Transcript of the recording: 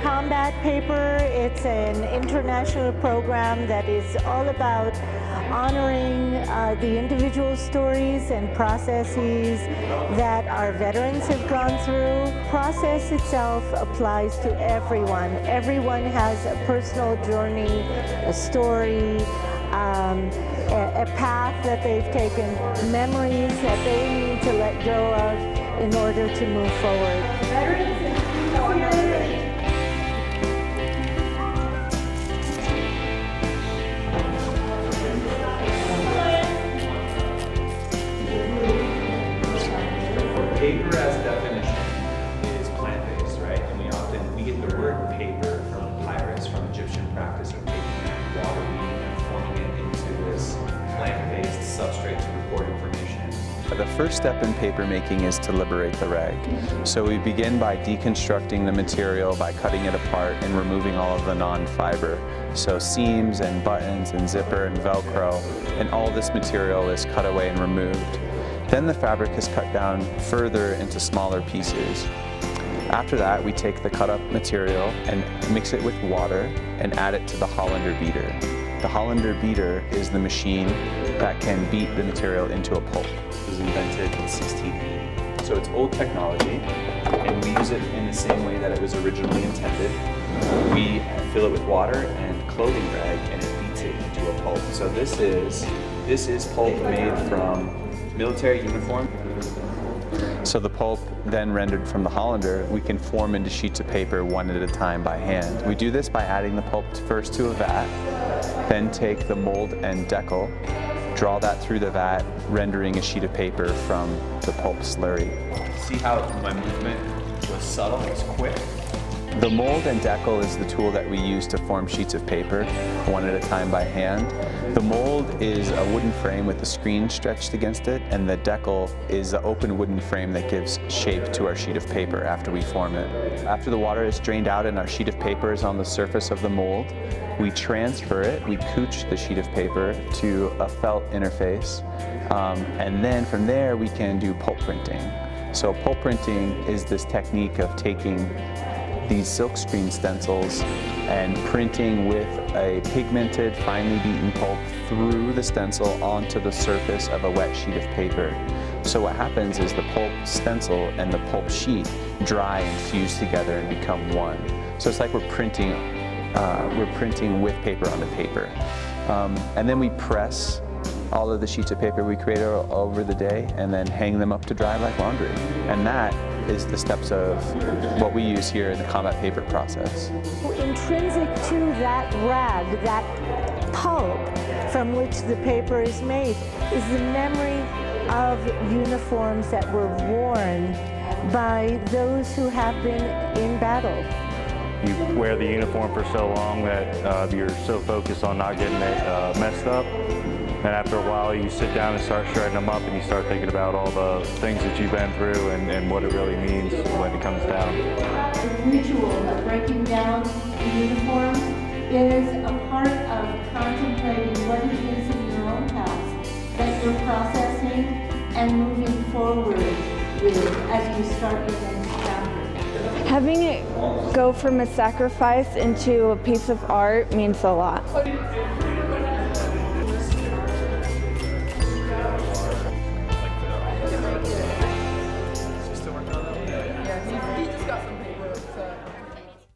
combat paper. It's an international program that is all about honoring the individual stories and processes that our veterans have gone through. Process itself applies to everyone. Everyone has a personal journey, a story, a path that they've taken, memories that they need to let go of in order to move forward. Veterans Paper as definition is plant-based, right? And we get the word paper from papyrus, from Egyptian practice of taking water weed and forming it into this plant-based substrate to record information. The first step in paper making is to liberate the rag. So we begin by deconstructing the material by cutting it apart and removing all of the non-fiber. So seams and buttons and zipper and Velcro, and all this material is cut away and removed. Then the fabric is cut down further into smaller pieces. After that, we take the cut up material and mix it with water and add it to the Hollander beater. The Hollander beater is the machine that can beat the material into a pulp. It was invented in 1680. So it's old technology, and we use it in the same way that it was originally intended. We fill it with water and clothing rag, and it beats it into a pulp. So this is pulp made from military uniform. So the pulp then rendered from the Hollander, we can form into sheets of paper one at a time by hand. We do this by adding the pulp first to a vat, then take the mold and decal, draw that through the vat, rendering a sheet of paper from the pulp slurry. See how my movement was subtle, it was quick? The mold and decal is the tool that we use to form sheets of paper, one at a time by hand. The mold is a wooden frame with a screen stretched against it, and the decal is the open wooden frame that gives shape to our sheet of paper after we form it. After the water is drained out and our sheet of paper is on the surface of the mold, we transfer it, we couch the sheet of paper to a felt interface, and then from there we can do pulp printing. So pulp printing is this technique of taking these silkscreen stencils and printing with a pigmented, finely beaten pulp through the stencil onto the surface of a wet sheet of paper. So what happens is the pulp stencil and the pulp sheet dry and fuse together and become one. So it's like we're printing with paper onto paper. And then we press all of the sheets of paper we create over the day and then hang them up to dry like laundry. And that is the steps of what we use here in the combat paper process. Intrinsic to that rag, that pulp from which the paper is made, is the memory of uniforms that were worn by those who have been in battle. You wear the uniform for so long that you're so focused on not getting it messed up. And after a while, you sit down and start shredding them up, and you start thinking about all the things that you've been through and what it really means when it comes down. The ritual of breaking down the uniform is a part of contemplating what it is in your own past that you're processing and moving forward with as you start your next chapter. Having it go from a sacrifice into a piece of art means a lot.